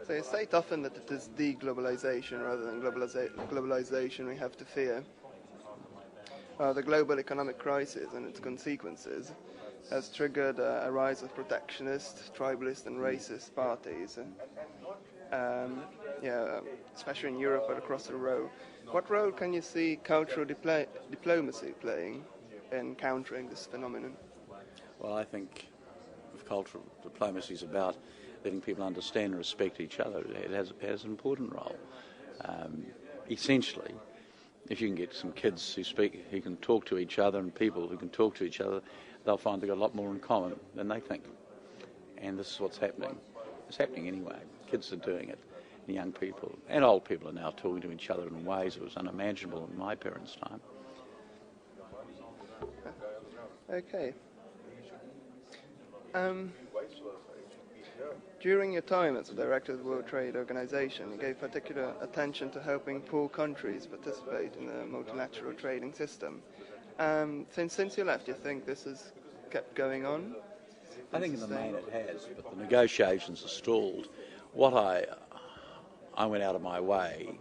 So you state often that it is deglobalization rather than globalization we have to fear. The global economic crisis and its consequences has triggered a rise of protectionist, tribalist and racist parties, especially in Europe but across the row. What role can you see cultural diplomacy playing in countering this phenomenon? Well, I think if cultural diplomacy is about letting people understand and respect each other, it has an important role. Essentially, if you can get some kids who can talk to each other and people who can talk to each other, they'll find they've got a lot more in common than they think. And this is what's happening. It's happening anyway. Kids are doing it. And young people and old people are now talking to each other in ways that was unimaginable in my parents' time. Okay. During your time as the director of the World Trade Organization, you gave particular attention to helping poor countries participate in the multilateral trading system. Since you left, do you think this has kept going on? I think in the main it has, but the negotiations are stalled. What I went out of my way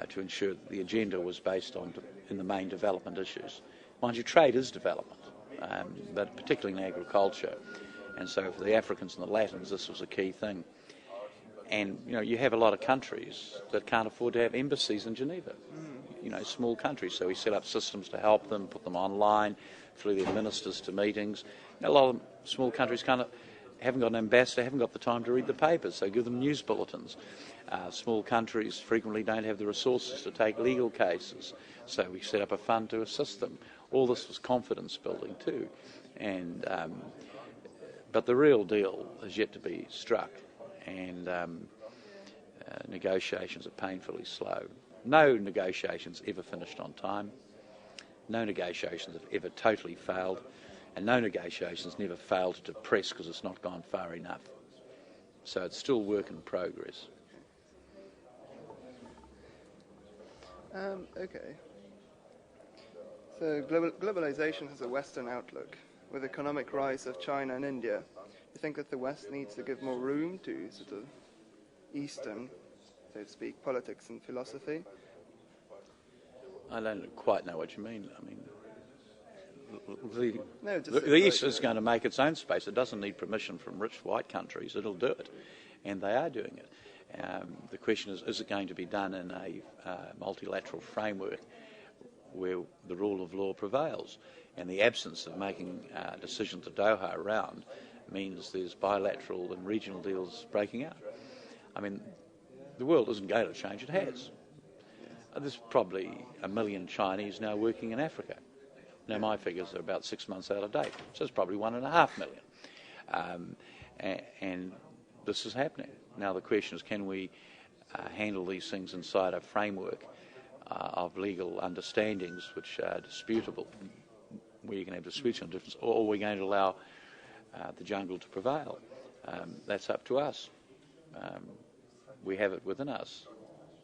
to ensure that the agenda was based on, in the main, development issues. Mind you, trade is development, but particularly in agriculture. And so for the Africans and the Latins, this was a key thing. And, you have a lot of countries that can't afford to have embassies in Geneva. Small countries. So we set up systems to help them, put them online, flew their ministers to meetings. A lot of small countries haven't got an ambassador, haven't got the time to read the papers, so give them news bulletins. Small countries frequently don't have the resources to take legal cases, so we set up a fund to assist them. All this was confidence building too. But the real deal is yet to be struck, and negotiations are painfully slow. No negotiations ever finished on time. No negotiations have ever totally failed, and no negotiations never failed to press because it's not gone far enough. So it's still work in progress. Okay. So globalization has a Western outlook. With the economic rise of China and India, you think that the West needs to give more room to sort of Eastern, so to speak, politics and philosophy? I don't quite know what you mean. The East is going to make its own space. It doesn't need permission from rich white countries. It'll do it, and they are doing it. The question is it going to be done in a multilateral framework where the rule of law prevails? And the absence of making decisions at Doha around means there's bilateral and regional deals breaking out. The world isn't going to change, it has. There's probably 1 million Chinese now working in Africa. Now my figures are about 6 months out of date, so it's probably 1.5 million. And this is happening. Now the question is, can we handle these things inside a framework of legal understandings which are disputable, where you can have disputes on difference, or are we going to allow the jungle to prevail? That's up to us. We have it within us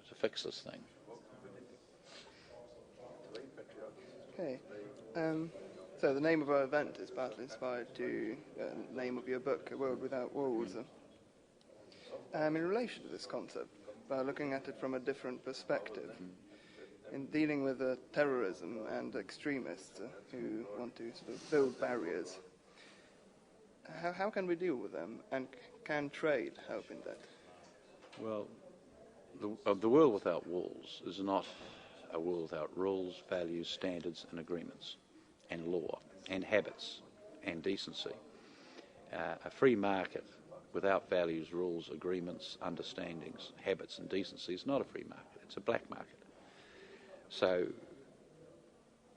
to fix this thing. Okay. So the name of our event is partly inspired to the name of your book, A World Without Walls. In relation to this concept, by looking at it from a different perspective, in dealing with terrorism and extremists who want to sort of build barriers, how can we deal with them, and can trade help in that? Well, the world without walls is not a world without rules, values, standards and agreements and law and habits and decency. A free market without values, rules, agreements, understandings, habits and decency is not a free market, it's a black market. So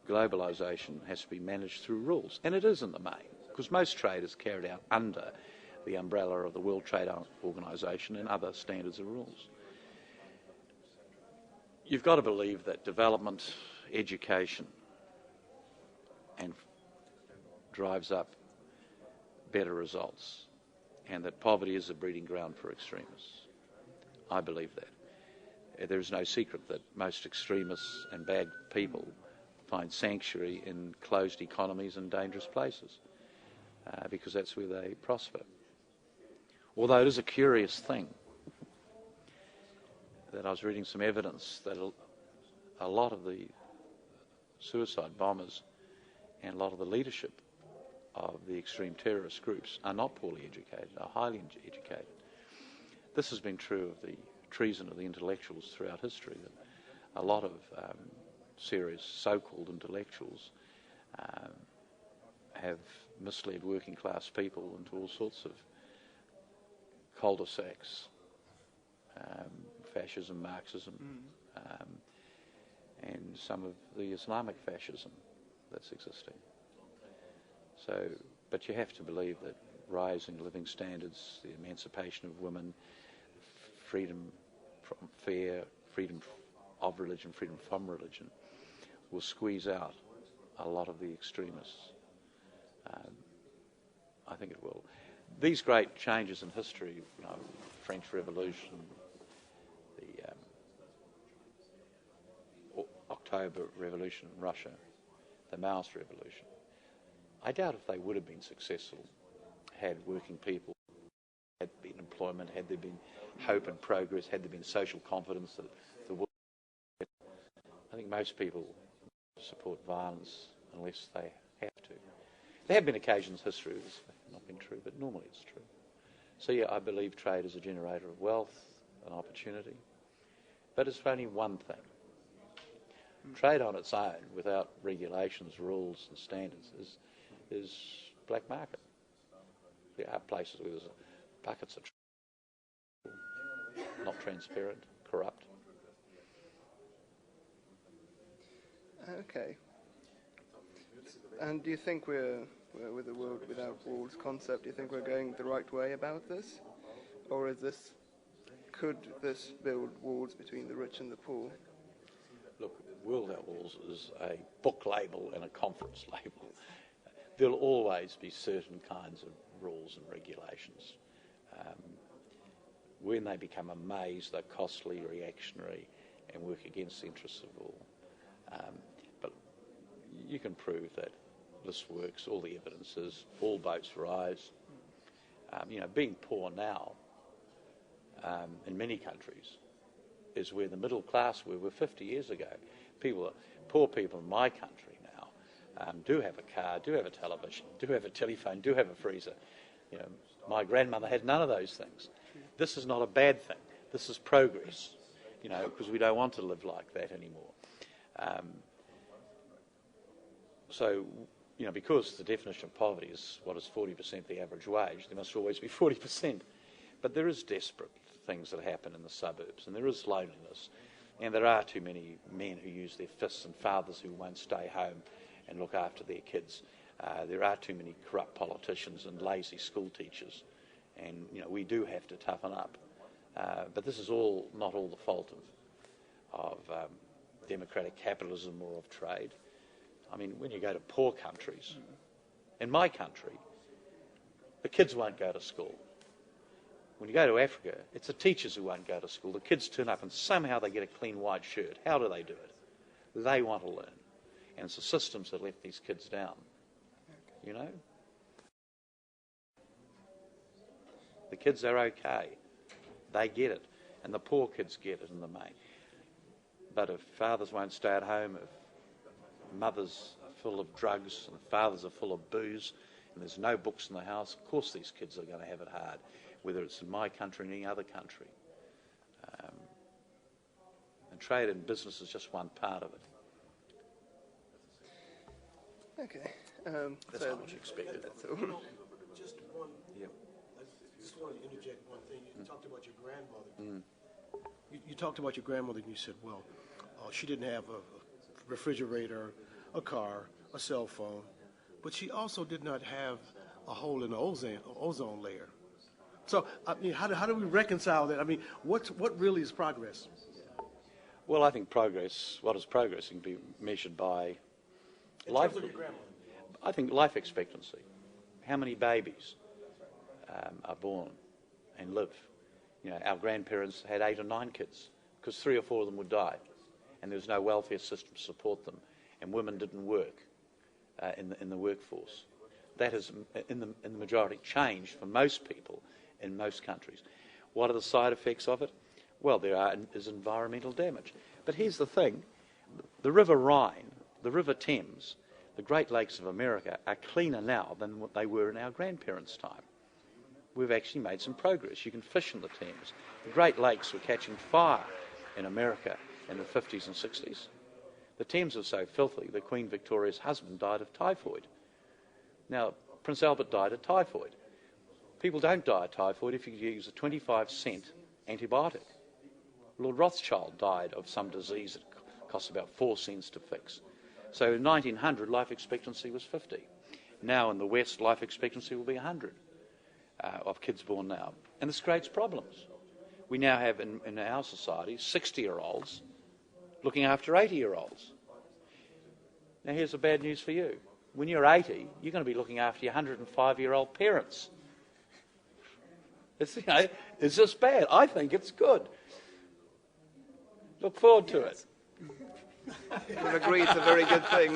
globalisation has to be managed through rules, and it is in the main, because most trade is carried out under the umbrella of the World Trade Organization and other standards and rules. You've got to believe that development, education, and drives up better results, and that poverty is a breeding ground for extremists. I believe that. There is no secret that most extremists and bad people find sanctuary in closed economies and dangerous places, because that's where they prosper. Although it is a curious thing that I was reading some evidence that a lot of the suicide bombers and a lot of the leadership of the extreme terrorist groups are not poorly educated, are highly educated. This has been true of the treason of the intellectuals throughout history, that a lot of serious so-called intellectuals have misled working class people into all sorts of cul-de-sacs, fascism, Marxism, and some of the Islamic fascism that's existing. So, but you have to believe that rising living standards, the emancipation of women, freedom from fear, freedom of religion, freedom from religion, will squeeze out a lot of the extremists. I think it will. These great changes in history, French Revolution, the October Revolution in Russia, the Maoist Revolution, I doubt if they would have been successful had working people, had there been employment, had there been hope and progress, had there been social confidence that the world. I think most people support violence unless they have to. There have been occasions in history it's not been true, but normally it's true. So yeah, I believe trade is a generator of wealth and opportunity, but it's only one thing. Trade on its own, without regulations, rules and standards, is black market. There are places where there's buckets of trade, not transparent, corrupt. Okay. And do you think we're with the world without walls concept, do you think we're going the right way about this? Or could this build walls between the rich and the poor? Look, World Without Walls is a book label and a conference label. There'll always be certain kinds of rules and regulations. When they become a maze, they're costly, reactionary, and work against the interests of all. But you can prove that this works, all the evidence is, all boats rise. Being poor now, in many countries, is where the middle class were 50 years ago. Poor people in my country now do have a car, do have a television, do have a telephone, do have a freezer. My grandmother had none of those things. This is not a bad thing. This is progress, because we don't want to live like that anymore. So, because the definition of poverty is what is 40% the average wage, there must always be 40%. But there is desperate things that happen in the suburbs, and there is loneliness, and there are too many men who use their fists and fathers who won't stay home and look after their kids. There are too many corrupt politicians and lazy school teachers, and we do have to toughen up. But this is not all the fault of democratic capitalism or of trade. I mean, when you go to poor countries, in my country, the kids won't go to school. When you go to Africa, it's the teachers who won't go to school. The kids turn up and somehow they get a clean white shirt. How do they do it? They want to learn. And it's the systems that let these kids down. The kids are okay. They get it. And the poor kids get it in the main. But if fathers won't stay at home, if mothers are full of drugs and fathers are full of booze and there's no books in the house, of course these kids are going to have it hard, whether it's in my country or any other country. And trade and business is just one part of it. Okay. That's not what you expected. Just one. Yep. I just wanted to interject one thing. You talked about your grandmother. You talked about your grandmother, and you said, well, she didn't have a refrigerator, a car, a cell phone, but she also did not have a hole in the ozone layer. So, I mean, how do we reconcile that? I mean, what really is progress? Well, I think what is progress can be measured by life. In terms of your grandmother. I think life expectancy. How many babies are born and live? Our grandparents had 8 or 9 kids because 3 or 4 of them would die, and there was no welfare system to support them, and women didn't work in the workforce. That has, in the majority, changed for most people in most countries. What are the side effects of it? Well, is environmental damage. But here's the thing. The River Rhine, the River Thames, the Great Lakes of America are cleaner now than what they were in our grandparents' time. We've actually made some progress. You can fish in the Thames. The Great Lakes were catching fire in America in the 50s and 60s. The Thames was so filthy that Queen Victoria's husband died of typhoid. Now, Prince Albert died of typhoid. People don't die of typhoid if you use a 25-cent antibiotic. Lord Rothschild died of some disease that cost about 4 cents to fix. So in 1900, life expectancy was 50. Now in the West, life expectancy will be 100 of kids born now. And this creates problems. We now have in our society 60-year-olds looking after 80-year-olds. Now here's the bad news for you. When you're 80, you're going to be looking after your 105-year-old parents. It's just bad. I think it's good. Look forward to it. I agree it's a very good thing.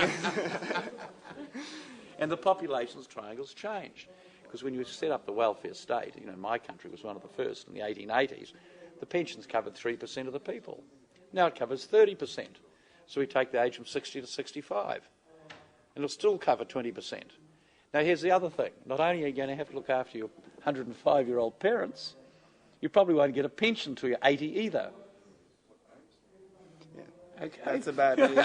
And the population's triangles change. Because when you set up the welfare state, my country was one of the first in the 1880s, the pensions covered 3% of the people. Now it covers 30%. So we take the age from 60 to 65. And it'll still cover 20%. Now here's the other thing. Not only are you going to have to look after your 105-year-old parents, you probably won't get a pension till you're 80 either. Yeah. Okay. That's a bad news.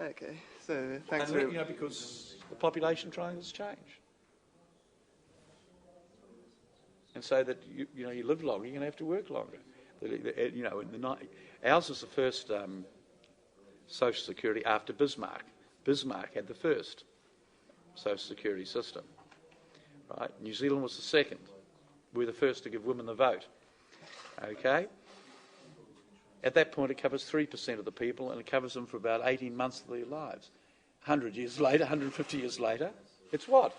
Okay, so thanks for... because the population triangles change. And so that you live longer, you're going to have to work longer. Ours was the first social security after Bismarck. Bismarck had the first social security system. Right? New Zealand was the second. We were the first to give women the vote. Okay? At that point, it covers 3% of the people, and it covers them for about 18 months of their lives. 100 years later, 150 years later, it's what?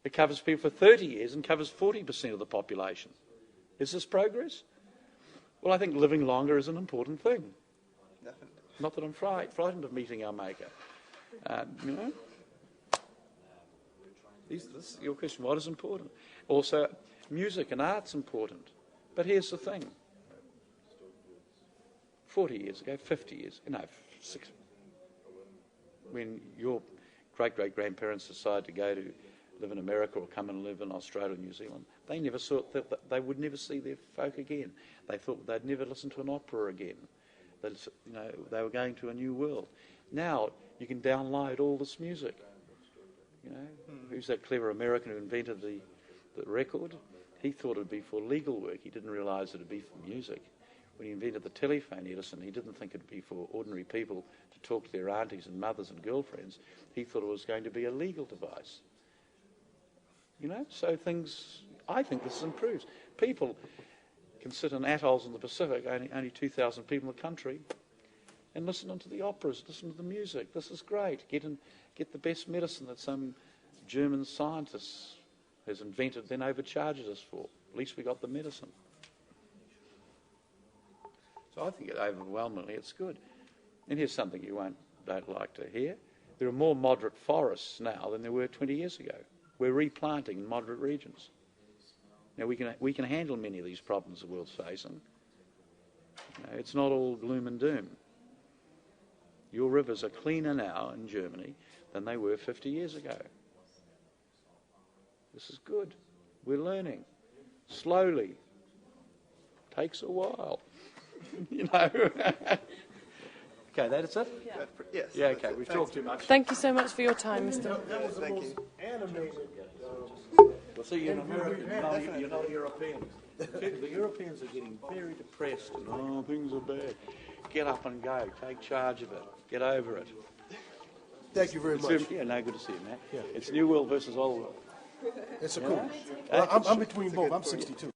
It covers people for 30 years and covers 40% of the population. Is this progress? Well, I think living longer is an important thing. Definitely. Not that I'm frightened of meeting our maker. This is your question, what is important? Also, music and art's important. But here's the thing. 40 years ago, 50 years, 60, when your great-great-grandparents decided to go to live in America or come and live in Australia or New Zealand, they never thought that they would never see their folk again. They thought they'd never listen to an opera again. They were going to a new world. Now you can download all this music. Who's that clever American who invented the record? He thought it would be for legal work. He didn't realise it would be for music. When he invented the telephone, Edison, he didn't think it would be for ordinary people to talk to their aunties and mothers and girlfriends. He thought it was going to be a legal device. So I think this improves. People can sit in atolls in the Pacific, only 2,000 people in the country, and listen to the operas, listen to the music. This is great. Get the best medicine that some German scientist has invented, then overcharges us for. At least we got the medicine. So I think overwhelmingly it's good. And here's something you don't like to hear. There are more moderate forests now than there were 20 years ago. We're replanting in moderate regions. Now we can handle many of these problems the world's facing. It's not all gloom and doom. Your rivers are cleaner now in Germany than they were 50 years ago. This is good. We're learning. Slowly. Takes a while. Okay, that's it? Yeah. Yes. Yeah, okay. We've talked too much. Thank you so much for your time, Mr. That was the Thank most you. animated. Well, see, you're an American. You're not European. The Europeans are getting very depressed and, things are bad. Get up and go. Take charge of it. Get over it. Thank you very much. Yeah, no, good to see you, Matt. Yeah. It's New World versus Old World. It's a cool. Well, I'm between both. I'm 62.